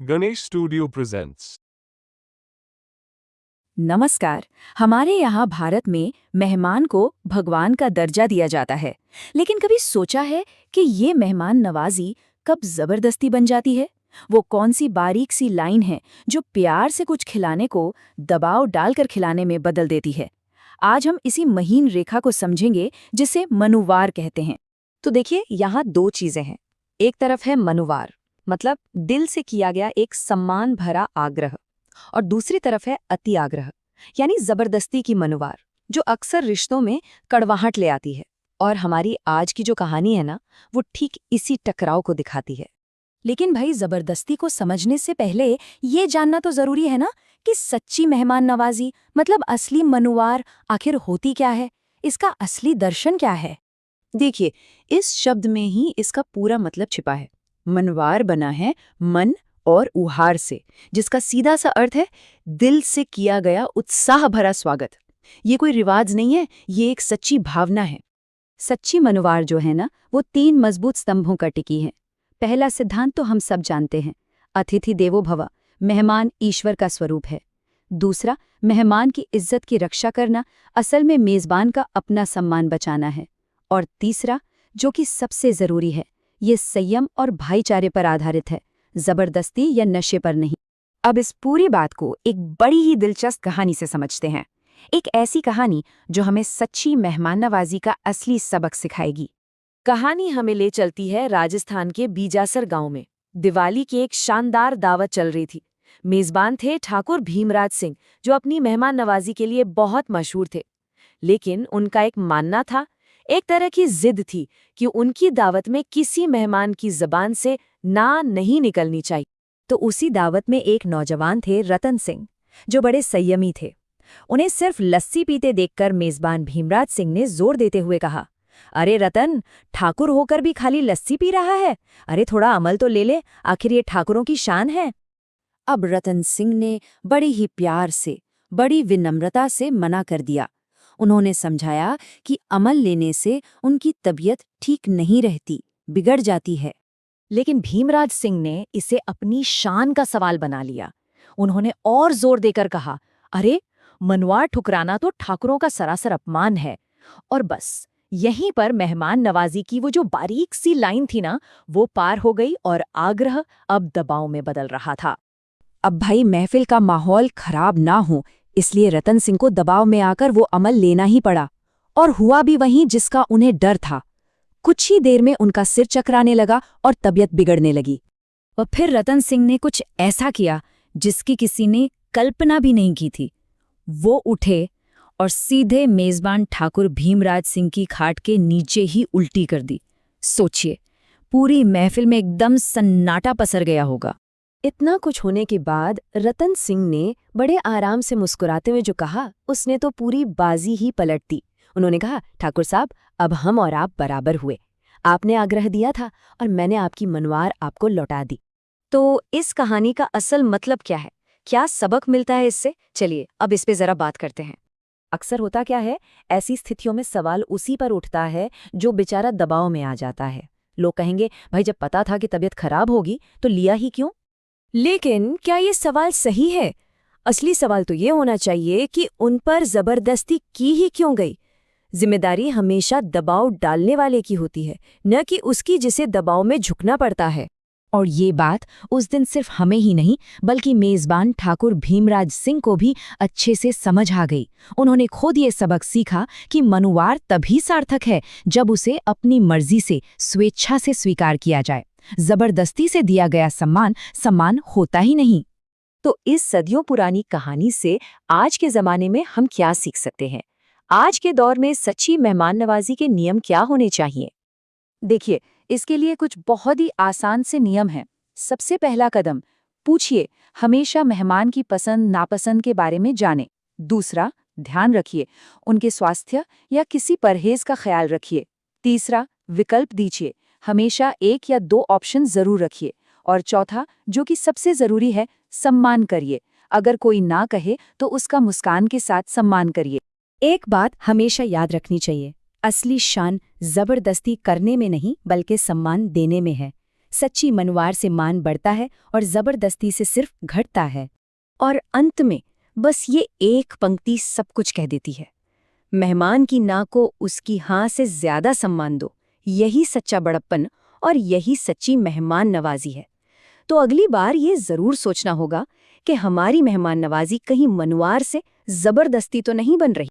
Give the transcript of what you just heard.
Ganesh Studio presents. नमस्कार। हमारे यहाँ भारत में मेहमान को भगवान का दर्जा दिया जाता है, लेकिन कभी सोचा है कि ये मेहमान नवाजी कब जबरदस्ती बन जाती है? वो कौन सी बारीक सी लाइन है जो प्यार से कुछ खिलाने को दबाव डालकर खिलाने में बदल देती है? आज हम इसी महीन रेखा को समझेंगे जिसे मनुवार कहते हैं। तो देखिए, यहाँ दो चीजें हैं। एक तरफ है मनुवार, मतलब दिल से किया गया एक सम्मान भरा आग्रह, और दूसरी तरफ है अति आग्रह, यानी जबरदस्ती की मनुवार, जो अक्सर रिश्तों में कड़वाहट ले आती है। और हमारी आज की जो कहानी है ना, वो ठीक इसी टकराव को दिखाती है। लेकिन भाई, जबरदस्ती को समझने से पहले ये जानना तो जरूरी है ना कि सच्ची मेहमान नवाजी मतलब असली मनुवार आखिर होती क्या है, इसका असली दर्शन क्या है। देखिए, इस शब्द में ही इसका पूरा मतलब छिपा है। मनवार बना है मन और उहार से, जिसका सीधा सा अर्थ है दिल से किया गया उत्साह भरा स्वागत। ये कोई रिवाज नहीं है, ये एक सच्ची भावना है। सच्ची मनुवार जो है ना, वो 3 मजबूत स्तंभों का टिकी है। पहला सिद्धांत तो हम सब जानते हैं, अतिथि देवो भव, मेहमान ईश्वर का स्वरूप है। दूसरा, मेहमान की इज्जत की रक्षा करना, असल में मेजबान का अपना सम्मान बचाना है। और तीसरा, जो कि सबसे जरूरी है, ये संयम और भाईचारे पर आधारित है, जबरदस्ती या नशे पर नहीं। अब इस पूरी बात को एक बड़ी ही दिलचस्प कहानी से समझते हैं। एक ऐसी कहानी जो हमें सच्ची मेहमान नवाजी का असली सबक सिखाएगी। कहानी हमें ले चलती है राजस्थान के बीजासर गांव में। दिवाली की एक शानदार दावत चल रही थी। मेजबान थे ठाकुर भीमराज सिंह, जो अपनी मेहमान नवाजी के लिए बहुत मशहूर थे। लेकिन उनका एक मानना था, एक तरह की जिद थी कि उनकी दावत में किसी मेहमान की जबान से ना नहीं निकलनी चाहिए। तो उसी दावत में एक नौजवान थे रतन सिंह, जो बड़े संयमी थे। उन्हें सिर्फ लस्सी पीते देखकर मेजबान भीमराज सिंह ने जोर देते हुए कहा, अरे रतन, ठाकुर होकर भी खाली लस्सी पी रहा है, अरे थोड़ा अमल तो ले ले, आखिर ये ठाकुरों की शान है। अब रतन सिंह ने बड़े ही प्यार से, बड़ी विनम्रता से मना कर दिया। उन्होंने समझाया कि अमल लेने से उनकी तबीयत ठीक नहीं रहती, बिगड़ जाती है। लेकिन भीमराज सिंह ने इसे अपनी शान का सवाल बना लिया। उन्होंने और जोर देकर कहा, अरे मनवार ठुकराना तो ठाकुरों का सरासर अपमान है। और बस यहीं पर मेहमान नवाजी की वो जो बारीक सी लाइन थी ना, वो पार हो गई और आग्रह अब दबाव में बदल रहा था। अब भाई, महफिल का माहौल खराब ना हो, इसलिए रतन सिंह को दबाव में आकर वो अमल लेना ही पड़ा। और हुआ भी वहीं जिसका उन्हें डर था। कुछ ही देर में उनका सिर चकराने लगा और तबीयत बिगड़ने लगी। और फिर रतन सिंह ने कुछ ऐसा किया जिसकी किसी ने कल्पना भी नहीं की थी। वो उठे और सीधे मेजबान ठाकुर भीमराज सिंह की खाट के नीचे ही उल्टी कर दी। सोचिए, पूरी महफिल में एकदम सन्नाटा पसर गया होगा। इतना कुछ होने के बाद रतन सिंह ने बड़े आराम से मुस्कुराते हुए जो कहा, उसने तो पूरी बाजी ही पलट दी। उन्होंने कहा, ठाकुर साहब, अब हम और आप बराबर हुए। आपने आग्रह दिया था और मैंने आपकी मनवार आपको लौटा दी। तो इस कहानी का असल मतलब क्या है? क्या सबक मिलता है इससे? चलिए अब इस पे जरा बात करते हैं। अक्सर होता क्या है, ऐसी स्थितियों में सवाल उसी पर उठता है जो बेचारा दबाव में आ जाता है। लोग कहेंगे, भाई जब पता था कि तबीयत खराब होगी तो लिया ही क्यों? लेकिन क्या ये सवाल सही है? असली सवाल तो ये होना चाहिए कि उन पर जबरदस्ती की ही क्यों गई? जिम्मेदारी हमेशा दबाव डालने वाले की होती है, न कि उसकी जिसे दबाव में झुकना पड़ता है। और ये बात उस दिन सिर्फ हमें ही नहीं, बल्कि मेजबान ठाकुर भीमराज सिंह को भी अच्छे से समझ आ गई। उन्होंने खुद ये सबक सीखा कि मनुवार तभी सार्थक है जब उसे अपनी मर्जी से, स्वेच्छा से स्वीकार किया जाए। जबरदस्ती से दिया गया सम्मान सम्मान होता ही नहीं। तो इस सदियों पुरानी कहानी से आज के जमाने में हम क्या सीख सकते हैं? आज के दौर में सच्ची मेहमान नवाजी के नियम क्या होने चाहिए? देखिए, इसके लिए कुछ बहुत ही आसान से नियम हैं। सबसे पहला कदम, पूछिए, हमेशा मेहमान की पसंद नापसंद के बारे में जानें। दूसरा, ध्यान रखिए, उनके स्वास्थ्य या किसी परहेज का ख्याल रखिए। तीसरा, विकल्प दीजिए, हमेशा 1 या 2 ऑप्शन जरूर रखिए। और चौथा, जो कि सबसे जरूरी है, सम्मान करिए। अगर कोई ना कहे तो उसका मुस्कान के साथ सम्मान करिए। एक बात हमेशा याद रखनी चाहिए, असली शान जबरदस्ती करने में नहीं बल्कि सम्मान देने में है। सच्ची मनवार से मान बढ़ता है और जबरदस्ती से सिर्फ घटता है। और अंत में बस ये एक पंक्ति सब कुछ कह देती है, मेहमान की ना को उसकी हाँ से ज्यादा सम्मान दो। यही सच्चा बड़प्पन और यही सच्ची मेहमान नवाजी है। तो अगली बार ये जरूर सोचना होगा कि हमारी मेहमान नवाजी कहीं मनवार से जबरदस्ती तो नहीं बन रही।